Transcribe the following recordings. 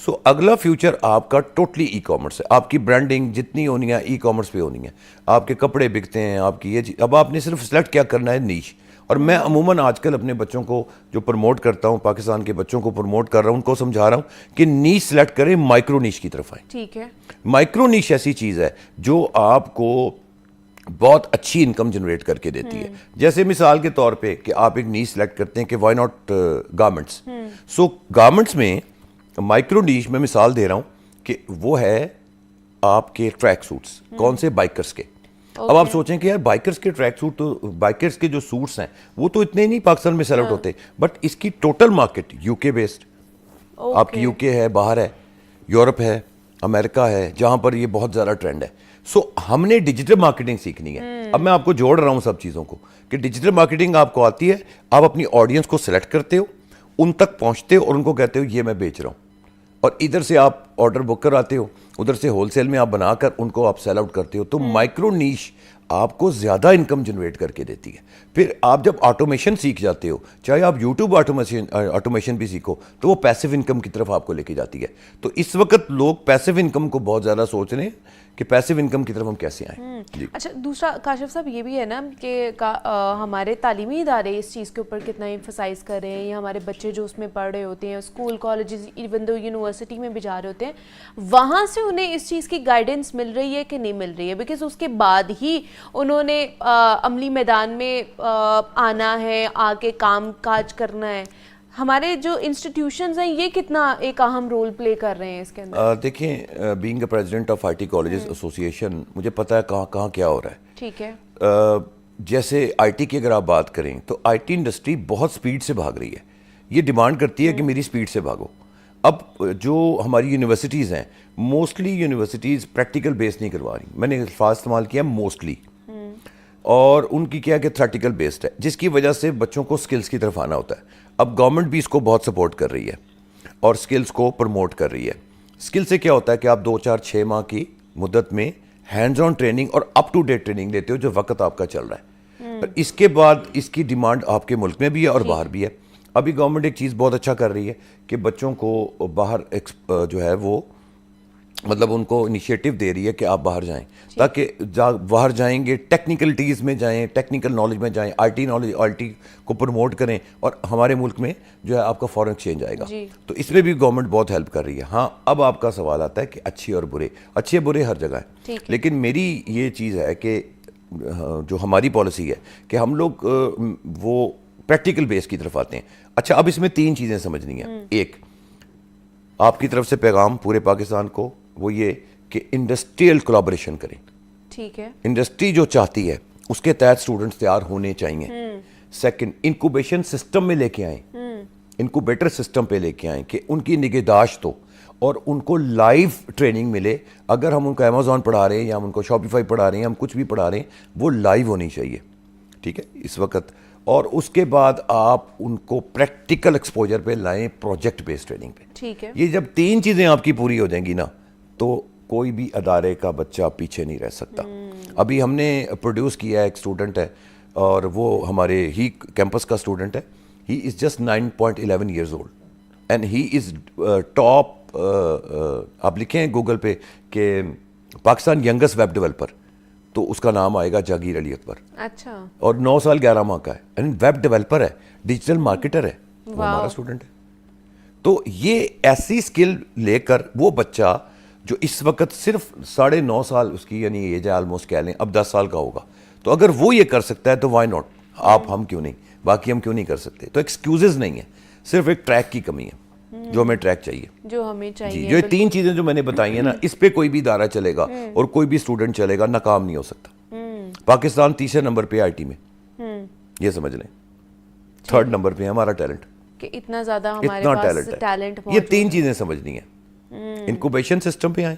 سو اگلا فیوچر آپ کا ٹوٹلی ای کامرس ہے. آپ کی برانڈنگ جتنی ہونی ہے ای کامرس پہ ہونی ہے. آپ کے کپڑے بکتے ہیں, آپ کی یہ چیز, اب آپ نے صرف سلیکٹ کیا کرنا ہے, نیش. اور میں عموماً آج کل اپنے بچوں کو جو پروموٹ کرتا ہوں, پاکستان کے بچوں کو پروموٹ کر رہا ہوں, ان کو سمجھا رہا ہوں کہ نیش سلیکٹ کریں, مائکرو نیش کی طرف آئیں. ٹھیک ہے. مائکرو نیش ایسی چیز ہے جو آپ کو بہت اچھی انکم جنریٹ کر کے دیتی ہے. جیسے مثال کے طور پہ کہ آپ ایک نیش سلیکٹ کرتے ہیں کہ why not garments. So garments میں مائکرو نیش میں مثال دے رہا ہوں کہ وہ ہے آپ کے ٹریک سوٹس. کون سے؟ بائکرز کے. اب آپ سوچیں کہ یار بائکرز کے ٹریک سوٹ, تو بائکرز کے جو سوٹس ہیں وہ تو اتنے نہیں پاکستان میں سیل آؤٹ ہوتے, بٹ اس کی ٹوٹل مارکیٹ یو کے بیسڈ. آپ کی یو کے ہے, باہر ہے, یورپ ہے, امریکہ ہے, جہاں پر یہ بہت زیادہ ٹرینڈ ہے. سو ہم نے ڈیجیٹل مارکیٹنگ سیکھنی ہے. اب میں آپ کو جوڑ رہا ہوں سب چیزوں کو کہ ڈیجیٹل مارکیٹنگ آپ کو آتی ہے, آپ اپنی آڈینس کو سلیکٹ کرتے ہو, ان تک پہنچتے ہو اور ان کو کہتے ہو یہ میں بیچ رہا ہوں, اور ادھر سے آپ آرڈر بک کراتے ہو, ادھر سے ہول سیل میں آپ بنا کر ان کو آپ سیل آؤٹ کرتے ہو. تو مائکرو نیش آپ کو زیادہ انکم جنریٹ کر کے دیتی ہے. پھر آپ جب آٹومیشن سیکھ جاتے ہو, چاہے آپ یوٹیوب آٹومیشن بھی سیکھو, تو وہ پیسو انکم کی طرف آپ کو لے کے جاتی ہے. تو اس وقت لوگ پیسو انکم کو بہت زیادہ سوچ رہے ہیں کہ پیسو انکم کی طرف ہم کیسے آئیں. جی. اچھا, دوسرا کاشف صاحب یہ بھی ہے نا کہ ہمارے تعلیمی ادارے اس چیز کے اوپر کتنا ایمفسائز کر رہے ہیں, یا ہمارے بچے جو اس میں پڑھ رہے ہوتے ہیں, school colleges even though university میں بھی جا رہے ہوتے ہیں, وہاں سے انہیں اس چیز کی گائیڈنس مل رہی ہے کہ نہیں مل رہی ہے؟ بیکاز اس کے بعد ہی انہوں نے عملی میدان میں آنا ہے, آ کے کام کاج کرنا ہے. ہمارے جو انسٹیٹیوشنز ہیں یہ کتنا ایک اہم رول پلے کر رہے ہیں اس کے اندر؟ دیکھیں, being a president of I T colleges association, مجھے پتا ہے کہاں کہاں کیا ہو رہا ہے. ٹھیک ہے. جیسے آئی ٹی کی اگر آپ بات کریں تو آئی ٹی انڈسٹری بہت سپیڈ سے بھاگ رہی ہے. یہ ڈیمانڈ کرتی ہے کہ میری سپیڈ سے بھاگو. اب جو ہماری یونیورسٹیز ہیں, موسٹلی یونیورسٹیز پریکٹیکل بیس نہیں کروا رہی. میں نے الفاظ استعمال کیا موسٹلی, اور ان کی کیا کہ تھریٹیکل بیسڈ ہے, جس کی وجہ سے بچوں کو سکلز کی طرف آنا ہوتا ہے. اب گورنمنٹ بھی اس کو بہت سپورٹ کر رہی ہے اور سکلز کو پروموٹ کر رہی ہے. سکل سے کیا ہوتا ہے کہ آپ 2 4 6 ماہ کی مدت میں ہینڈز آن ٹریننگ اور اپ ٹو ڈیٹ ٹریننگ لیتے ہو جو وقت آپ کا چل رہا ہے. پر اس کے بعد اس کی ڈیمانڈ آپ کے ملک میں بھی ہے اور باہر بھی ہے. ابھی گورنمنٹ ایک چیز بہت اچھا کر رہی ہے کہ بچوں کو باہر جو ہے وہ مطلب ان کو انیشیٹو دے رہی ہے کہ آپ باہر جائیں, تاکہ باہر جائیں گے ٹیکنیکلٹیز میں جائیں, ٹیکنیکل نالج میں جائیں, I T knowledge I T کو پروموٹ کریں, اور ہمارے ملک میں جو ہے آپ کا فورن ایکسچینج آئے گا. تو اس میں بھی گورنمنٹ بہت ہیلپ کر رہی ہے. ہاں, اب آپ کا سوال آتا ہے کہ اچھے اور برے, اچھے برے ہر جگہ ہیں, لیکن میری یہ چیز ہے کہ جو ہماری پالیسی ہے کہ ہم لوگ وہ پریکٹیکل بیس کی طرف آتے ہیں. اچھا, اب اس میں 3 چیزیں سمجھنی ہیں. ایک, آپ کی طرف سے پیغام پورے پاکستان کو وہ یہ کہ انڈسٹریل کولابریشن کریں. ٹھیک ہے. انڈسٹری جو چاہتی ہے اس کے تحت اسٹوڈنٹس تیار ہونے چاہیے. سیکنڈ, انکوبیشن سسٹم میں لے کے آئیں, انکوبیٹر سسٹم پہ لے کے آئیں کہ ان کی نگہداشت ہو اور ان کو لائیو ٹریننگ ملے. اگر ہم ان کو امیزون پڑھا رہے ہیں یا ہم ان کو شاپیفائی پڑھا رہے ہیں, ہم کچھ بھی پڑھا رہے ہیں, وہ لائیو ہونی چاہیے. ٹھیک ہے اس وقت. اور اس کے بعد آپ ان کو پریکٹیکل ایکسپوجر پہ لائیں, پروجیکٹ بیس ٹریننگ پہ. ٹھیک ہے. یہ جب 3 چیزیں آپ کی پوری ہو جائیں گی نا, تو کوئی بھی ادارے کا بچہ پیچھے نہیں رہ سکتا. ابھی ہم نے پروڈیوس کیا ہے, ایک اسٹوڈنٹ ہے اور وہ ہمارے ہی کیمپس کا اسٹوڈنٹ ہے. He is just 9.11 years old and he is top. آپ لکھیں گوگل پہ کہ پاکستان ینگسٹ ویب ڈیولپر, تو اس کا نام آئے گا جاگیر علی اکبر. اچھا. اور 9 سال 11 ماہ کا ہے, اینڈ ویب ڈیولپر ہے, ڈیجیٹل مارکیٹر ہے, وہ ہمارا اسٹوڈنٹ ہے. تو یہ ایسی اسکل لے کر وہ بچہ جو اس وقت صرف 9.5 سال اس کی یعنی ایج ہے, آلموسٹ کہہ لیں اب 10 سال کا ہوگا, تو اگر وہ یہ کر سکتا ہے تو وائی ناٹ, آپ ہم کیوں نہیں, باقی ہم کیوں نہیں کر سکتے. تو ایکسکیوزز نہیں ہے, صرف ایک ٹریک کی کمی ہے جو ہمیں ٹریک چاہیے, جو ہمیں چاہیے. جو 3 چیزیں جو میں نے بتائی ہیں نا, اس پہ کوئی بھی ادارہ چلے گا اور کوئی بھی اسٹوڈنٹ چلے گا, ناکام نہیں ہو سکتا. پاکستان 3رے نمبر پہ آئی ٹی میں, یہ سمجھ لیں. 3rd نمبر پہ ہمارا ٹیلنٹ, کہ اتنا زیادہ ہمارے پاس ٹیلنٹ. یہ 3 چیزیں سمجھنی ہیں. انکوبیشن سسٹم پہ آئیں,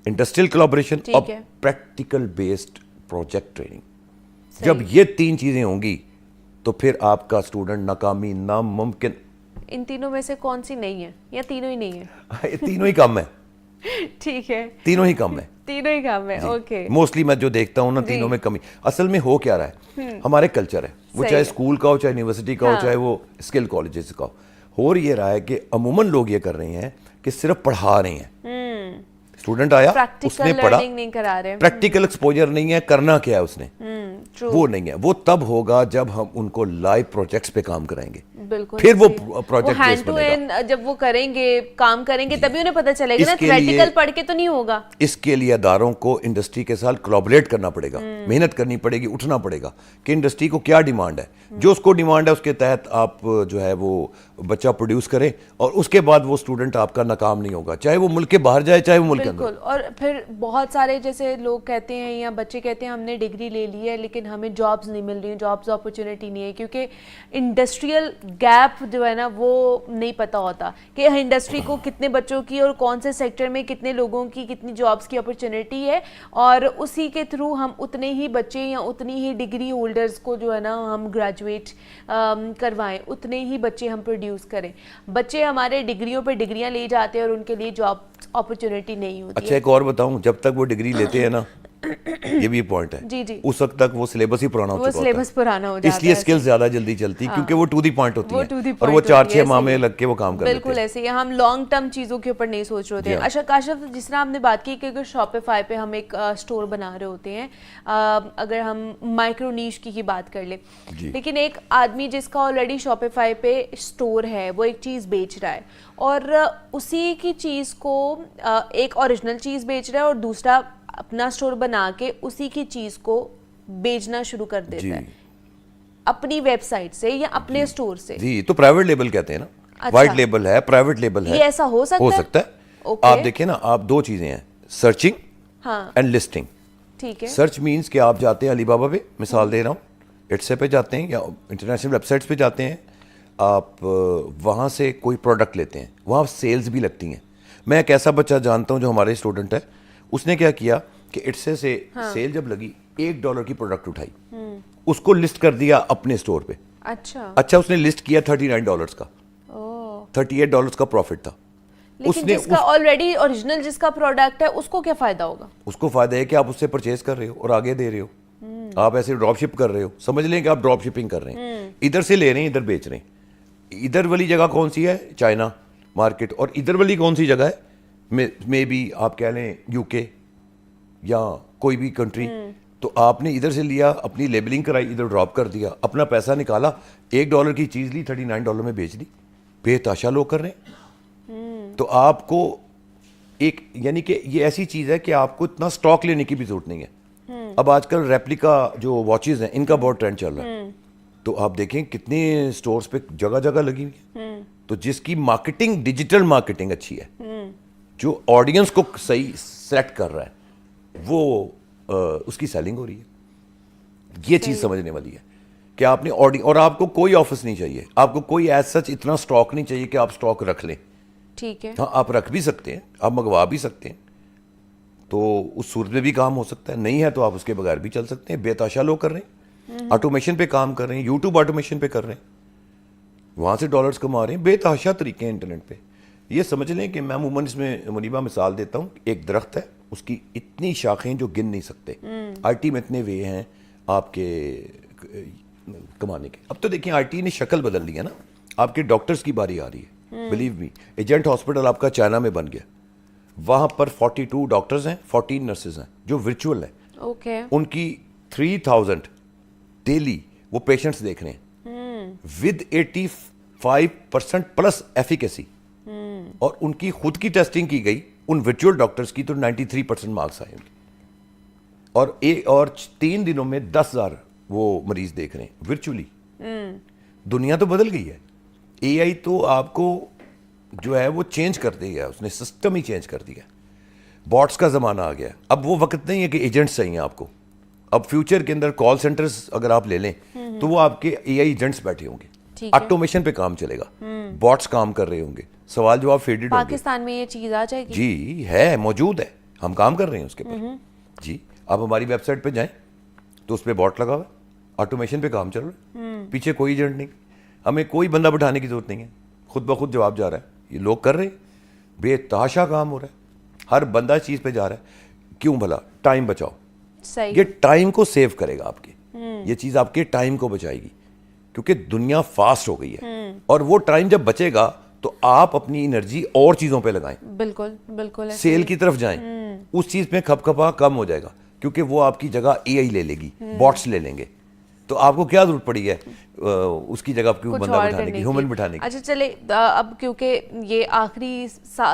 انڈسٹریل کولابریشن اور پریکٹیکل بیسڈ پروجیکٹ ٹریننگ. جب یہ 3 چیزیں ہوں گی تو پھر آپ کا اسٹوڈنٹ ناکامی ناممکن. ان تینوں میں سے کون سی نہیں ہے, یا تینوں ہی نہیں ہے؟ تینوں ہی کم ہے. ٹھیک ہے, تینوں ہی کم ہے. تینوں ہی کم ہے. اوکے. موسٹلی میں جو دیکھتا ہوں نا, تینوں میں کمی. اصل میں ہو کیا رہا ہے, ہمارے کلچر ہے, وہ چاہے اسکول کا ہو, چاہے یونیورسٹی کا ہو, چاہے وہ اسکل کالجز کا ہو. یہ رہا ہے کہ عموماً لوگ یہ کر رہے ہیں کہ صرف پڑھا رہے ہیں. اسٹوڈنٹ آیا, اس نے پڑھا, پریکٹیکل ایکسپوجر نہیں ہے, کرنا کیا ہے اس نے, وہ نہیں ہے. وہ تب ہوگا جب ہم ان کو لائیو پروجیکٹس پہ کام کرائیں گے, پھر وہ پروجیکٹ بیس بنے گا. جب وہ کریں گے, کام کریں گے, تبھی انہیں پتہ چلے گا نا, تھیوریٹیکل پڑھ کے تو نہیں ہوگا. اس کے لیے اداروں کو انڈسٹری کے ساتھ کولیبریٹ کرنا پڑے گا, محنت کرنی پڑے گی, اٹھنا پڑے گا کہ انڈسٹری کو کیا ڈیمانڈ ہے, جو اس کو ڈیمانڈ ہے اس کے تحت آپ جو ہے وہ بچہ پروڈیوس کریں, اور اس کے بعد وہ اسٹوڈنٹ آپ کا ناکام نہیں ہوگا, چاہے وہ ملک کے باہر جائے چاہے وہ ملک کے اندر. اور پھر بہت سارے جیسے لوگ کہتے ہیں یا بچے کہتے ہیں ہم نے ڈگری لے لی ہے لیکن ہمیں جابز نہیں مل رہی ہیں, جابز اپرچونیٹی نہیں ہے, کیونکہ انڈسٹریل گیپ جو ہے نا وہ نہیں پتہ ہوتا کہ انڈسٹری کو کتنے بچوں کی اور کون سے سیکٹر میں کتنے لوگوں کی کتنی جابز کی اپرچونیٹی ہے, اور اسی کے تھرو ہم اتنے ہی بچے یا اتنی ہی ڈگری ہولڈرز کو جو ہے نا ہم گریجویٹ کروائیں, اتنے ہی بچے ہم پروڈیوس کریں. بچے ہمارے ڈگریوں پہ ڈگریاں لے جاتے ہیں اور ان کے لیے جاب اپرچونیٹی نہیں ہوتی. اچھا ایک اور بتاؤں, جب تک وہ ڈگری لیتے ہیں نا, یہ بھی پوائنٹ ہے, جی جی, اس وقت تک وہ سلیبس ہی پرانا ہو چکا ہوتا ہے, اس لیے اسکل زیادہ جلدی چلتی کیونکہ وہ ٹو دی پوائنٹ ہوتی ہیں اور وہ 4-6 ماہ میں لگ کے وہ کام کر لیتے ہیں. بالکل ایسے ہی ہم لانگ ٹرم چیزوں کے اوپر نہیں سوچ رہے ہوتے ہیں. اچھا کاشف, جس طرح ہم نے بات کی کہ اگر شاپیفائی پہ ہم ایک اسٹور بنا رہے ہوتے ہیں, اگر ہم مائکرو نیش کی ہی بات کر لیں, لیکن ایک آدمی جس کا آلریڈی شاپیفائی پہ اسٹور ہے, وہ ایک چیز بیچ رہا ہے اور اسی کی چیز کو ایک اوریجنل چیز بیچ رہا ہے اور دوسرا اپنا سٹور بنا کے اسی کی چیز کو بیچنا شروع کر دیتا ہے اپنی ویب سائٹ سے یا اپنے سٹور سے. جی, تو پرائیویٹ لیبل کہتے ہیں نا, وائٹ لیبل ہے, پرائیویٹ لیبل ہے. یہ ایسا ہو سکتا ہے. آپ دیکھیں نا, آپ دو چیزیں ہیں, سرچنگ اینڈ لسٹنگ. ٹھیک ہے, سرچ مینس کہ آپ جاتے ہیں علی بابا پہ, مثال دے رہا ہوں, اٹسے پہ جاتے ہیں یا انٹرنیشنل ویب سائٹس پہ جاتے ہیں, آپ وہاں سے کوئی پروڈکٹ لیتے ہیں, وہاں سیلز بھی لگتی ہیں. میں ایک ایسا بچہ جانتا ہوں جو ہمارے اسٹوڈنٹ ہے, اس نے کیا کیا کہ اٹسے سے سیل جب لگی $1 کی پروڈکٹ اٹھائی, اس کو لسٹ کر دیا اپنے سٹور پہ. اچھا اس نے لسٹ کیا $39 کا, $38 کا پروفٹ تھا. لیکن جس کا آلریڈی اوریجنل جس کا پروڈکٹ ہے اس کو کیا فائدہ ہوگا؟ اس کو فائدہ ہے کہ آپ اس سے پرچیز کر رہے ہو اور آگے دے رہے ہو, آپ ایسے ڈراپ شپ کر رہے ہو, سمجھ لیں کہ آپ ڈراپ شپنگ کر رہے ہیں, ادھر سے لے رہے ہیں ادھر بیچ رہے ہیں. ادھر والی جگہ کون سی ہے؟ China market. اور ادھر والی کون سی جگہ ہے؟ مے بی آپ کہہ لیں UK یا کوئی بھی کنٹری. تو آپ نے ادھر سے لیا, اپنی لیبلنگ کرائی, ادھر ڈراپ کر دیا, اپنا پیسہ نکالا, $1 کی چیز لی, $39 میں بیچ دی. بے تحاشا لوگ کر رہے ہیں. تو آپ کو ایک یعنی کہ یہ ایسی چیز ہے کہ آپ کو اتنا سٹاک لینے کی بھی ضرورت نہیں ہے. اب آج کل ریپلیکا جو واچز ہیں ان کا بہت ٹرینڈ چل رہا ہے, تو آپ دیکھیں کتنے سٹورز پہ جگہ جگہ لگی ہوئی ہیں. تو جس کی مارکیٹنگ, ڈیجیٹل مارکیٹنگ اچھی ہے, جو آڈینس کو صحیح سلیکٹ کر رہا ہے, وہ اس کی سیلنگ ہو رہی ہے. یہ چیز سمجھنے والی ہے کہ آپ نے اور آپ کو کوئی آفس نہیں چاہیے, آپ کو کوئی ایز سچ اتنا سٹاک نہیں چاہیے کہ آپ سٹاک رکھ لیں. ٹھیک ہے, ہاں آپ رکھ بھی سکتے ہیں, آپ منگوا بھی سکتے ہیں, تو اس صورت میں بھی کام ہو سکتا ہے. نہیں ہے تو آپ اس کے بغیر بھی چل سکتے ہیں. بے تحاشا لوگ کر رہے ہیں, آٹومیشن پہ کام کر رہے ہیں, یوٹیوب آٹومیشن پہ کر رہے ہیں, وہاں سے ڈالرز کما رہے ہیں. بے تحاشا طریقے ہیں انٹرنیٹ پہ. یہ سمجھ لیں کہ میں عموماً اس میں منیبہ مثال دیتا ہوں, ایک درخت ہے, اس کی اتنی شاخیں جو گن نہیں سکتے. IT میں اتنے وے ہیں آپ کے کمانے کے. اب تو دیکھیں IT نے شکل بدل لی ہے نا, آپ کے ڈاکٹرز کی باری آ رہی ہے. بلیو می, ایجنٹ ہاسپٹل آپ کا چائنا میں بن گیا, وہاں پر 42 ڈاکٹرز ہیں, 14 نرسز ہیں جو ورچوئل ہیں. ان کی 3000 ڈیلی وہ پیشنٹس دیکھ رہے ہیں ود 85% پلس ایفیکیسی, اور ان کی خود کی ٹیسٹنگ کی گئی ان ورچوئل ڈاکٹرز کی, تو 93% مارکس آئے ان کی, اور 3 دنوں میں 10,000 وہ مریض دیکھ رہے ہیں ورچولی. دنیا تو بدل گئی ہے. AI تو آپ کو جو ہے وہ چینج کر دیا, اس نے سسٹم ہی چینج کر دیا. باٹس کا زمانہ آ گیا. اب وہ وقت نہیں ہے کہ ایجنٹس چاہیے آپ کو. اب فیوچر کے اندر کال سینٹرز اگر آپ لے لیں تو وہ آپ کے AI ایجنٹس بیٹھے ہوں گے, آٹومیشن پہ کام چلے گا, باٹس کام کر رہے ہوں گے, سوال جواب فیڈڈ ہوں گے. پاکستان میں یہ چیز آ جائے گی؟ جی ہے, موجود ہے, ہم کام کر رہے ہیں اس کے پر. جی آپ ہماری ویب سائٹ پہ جائیں تو اس پہ باٹ لگا ہوا ہے, آٹومیشن پہ کام چل رہا ہے, پیچھے کوئی ایجنٹ نہیں, ہمیں کوئی بندہ بٹھانے کی ضرورت نہیں ہے, خود بخود جواب جا رہا ہے. یہ لوگ کر رہے ہیں, بے تحاشا کام ہو رہا ہے, ہر بندہ چیز پہ جا رہا ہے. کیوں بھلا؟ ٹائم بچاؤ. یہ ٹائم کو سیو کرے گا آپ کے, یہ چیز آپ کے ٹائم کو بچائے گی, کیونکہ دنیا فاسٹ ہو گئی ہے, اور وہ ٹائم جب بچے گا تو آپ اپنی انرجی اور چیزوں پہ لگائیں, بالکل بالکل سیل کی طرف جائیں, اس چیز پہ کھپ کھپا کم ہو جائے گا, کیونکہ وہ آپ کی جگہ اے آئی لے لے گی, باٹس لے لیں گے, تو آپ کو کیا ضرورت پڑی ہے اس کی جگہ کیوں بندہ بٹھانے کی, ہیومن بٹھانے کی. اچھا چلے اب کیونکہ یہ آخری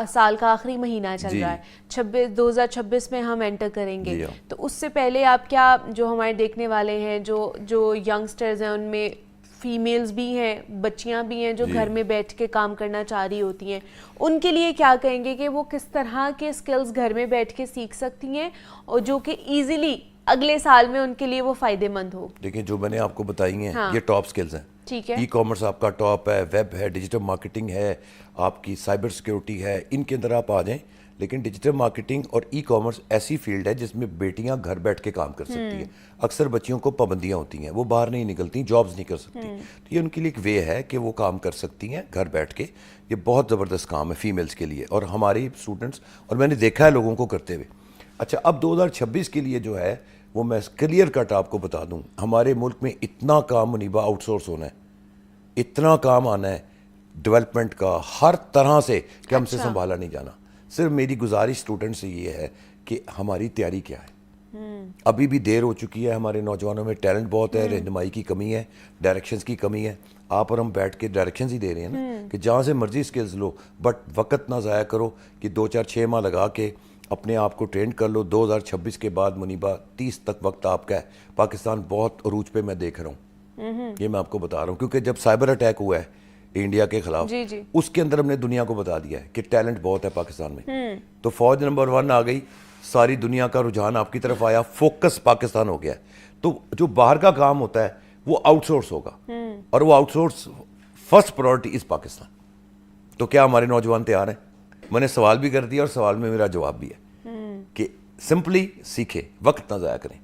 سال کا آخری مہینہ چل رہا ہے, 2026 میں ہم انٹر کریں گے, تو اس سے پہلے آپ کیا, جو ہمارے دیکھنے والے ہیں, جو ینگسٹرز ہیں, ان میں فیمیلز بھی ہیں, بچیاں بھی ہیں جو گھر میں بیٹھ کے کام کرنا چاہ رہی ہوتی ہیں, ان کے لیے کیا کہیں گے کہ وہ کس طرح کے اسکلز گھر میں بیٹھ کے سیکھ سکتی ہیں اور جو کہ ایزیلی اگلے سال میں ان کے لیے وہ فائدے مند ہو؟ دیکھیں جو میں نے آپ کو بتائی ہیں یہ ٹاپ سکلز ہیں. ٹھیک ہے, ای کامرس آپ کا ٹاپ ہے, ویب ہے, ڈیجیٹل مارکیٹنگ ہے, آپ کی سائبر سیکیورٹی ہے, ان کے اندر آپ آ جائیں. لیکن ڈیجیٹل مارکیٹنگ اور ای کامرس ایسی فیلڈ ہے جس میں بیٹیاں گھر بیٹھ کے کام کر سکتی ہیں. اکثر بچیوں کو پابندیاں ہوتی ہیں, وہ باہر نہیں نکلتی, جابز نہیں کر سکتی, تو یہ ان کے لیے ایک وے ہے کہ وہ کام کر سکتی ہیں گھر بیٹھ کے. یہ بہت زبردست کام ہے فیمیلز کے لیے, اور ہماری اسٹوڈنٹس, اور میں نے دیکھا ہے لوگوں کو کرتے ہوئے. اچھا اب 2026 کے لیے جو ہے وہ میں کلیئر کٹ آپ کو بتا دوں, ہمارے ملک میں اتنا کام منیبہ آؤٹ سورس ہونا ہے, اتنا کام آنا ہے ڈیولپمنٹ کا ہر طرح سے کہ ہم سے سنبھالا نہیں جانا. صرف میری گزارش اسٹوڈنٹ سے یہ ہے کہ ہماری تیاری کیا ہے. ابھی بھی دیر ہو چکی ہے, ہمارے نوجوانوں میں ٹیلنٹ بہت ہے, رہنمائی کی کمی ہے, ڈائریکشنز کی کمی ہے. آپ اور ہم بیٹھ کے ڈائریکشنز ہی دے رہے ہیں نا کہ جہاں سے مرضی اسکلز لو, بٹ وقت نہ ضائع کرو کہ 2-4-6 ماہ لگا کے اپنے آپ کو ٹرین کر لو. 2026 کے بعد منیبہ 30 تک وقت آپ کا ہے. پاکستان بہت عروج پہ میں دیکھ رہا ہوں, یہ میں آپ کو بتا رہا ہوں, کیونکہ جب سائبر اٹیک ہوا ہے انڈیا کے خلاف, اس کے اندر ہم نے دنیا کو بتا دیا ہے کہ ٹیلنٹ بہت ہے پاکستان میں. تو فوج نمبر 1 آ گئی, ساری دنیا کا رجحان آپ کی طرف آیا, فوکس پاکستان ہو گیا. تو جو باہر کا کام ہوتا ہے وہ آؤٹ سورس ہوگا, اور وہ آؤٹ سورس فرسٹ پرائورٹی از پاکستان. تو کیا ہمارے نوجوان تیار ہیں؟ میں نے سوال بھی کر دیا اور سوال میں میرا جواب بھی ہے کہ سمپلی سیکھے, وقت نہ ضائع کریں,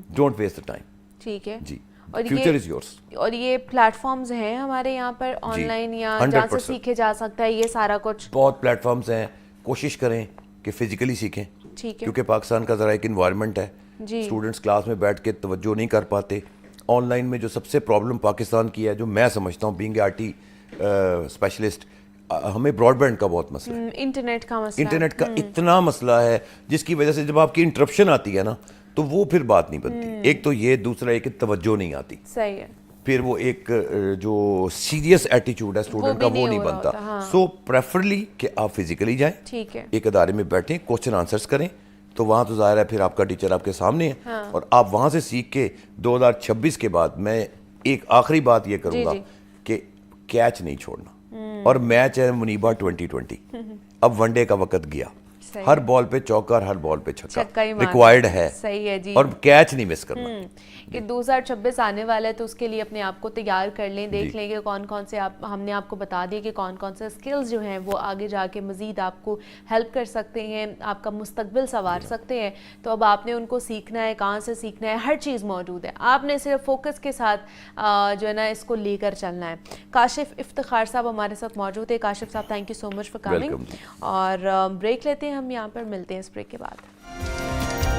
ڈونٹ ویسٹ دا ٹائم. ٹھیک ہے, جی, فیوچر از یورس. اور یہ پلیٹ فارمز ہیں ہمارے یہاں پر آن لائن یا جہاں سے سیکھے جا سکتا ہے یہ سارا کچھ؟ بہت پلیٹ فارمز ہیں, کوشش کریں کہ فزیکلی سیکھیں, کیونکہ پاکستان کا ذرا ایک انوائرمنٹ ہے, اسٹوڈنٹس کلاس میں بیٹھ کے توجہ نہیں کر پاتے. آن لائن میں جو سب سے پرابلم پاکستان کی ہے, جو میں سمجھتا ہوں بینگ آئی ٹی اسپیشلسٹ, ہمیں براڈ بینڈ کا بہت مسئلہ ہے, انٹرنیٹ کا مسئلہ, انٹرنیٹ کا اتنا مسئلہ ہے جس کی وجہ سے جب آپ کی انٹرپشن آتی ہے نا تو وہ پھر بات نہیں بنتی. ایک تو یہ, دوسرا ایک توجہ نہیں آتی, صحیح ہے, پھر وہ ایک جو سیریس ایٹیچیوڈ ہے اسٹوڈنٹ کا وہ نہیں بنتا. سو پریفرلی کہ آپ فزیکلی جائیں, ایک ادارے میں بیٹھیں, کوسچن آنسرز کریں, تو وہاں تو ظاہر ہے پھر آپ کا ٹیچر آپ کے سامنے ہے, اور آپ وہاں سے سیکھ کے 2026 کے بعد میں ایک آخری بات یہ کروں گا کہ کیچ نہیں چھوڑنا. اور میچ ہے منیبہ 2020, اب ون ڈے کا وقت گیا, ہر بال پہ چوکا اور ہر بال پہ چھکا ریکوائرڈ ہے, صحیح ہے جی, اور کیچ نہیں مس کرنا. کہ 2026 آنے والا ہے تو اس کے لیے اپنے آپ کو تیار کر لیں, دیکھ لیں کہ کون کون سے ہم نے آپ کو بتا دیا کہ کون کون سے اسکلز جو ہیں وہ آگے جا کے مزید آپ کو ہیلپ کر سکتے ہیں, آپ کا مستقبل سنوار سکتے ہیں. تو اب آپ نے ان کو سیکھنا ہے, کہاں سے سیکھنا ہے, ہر چیز موجود ہے, آپ نے صرف فوکس کے ساتھ جو ہے نا اس کو لے کر چلنا ہے. کاشف افتخار صاحب ہمارے ساتھ موجود ہے. کاشف صاحب thank you so much for coming, اور بریک لیتے ہیں ہم, یہاں پر ملتے ہیں اس بریک کے بعد.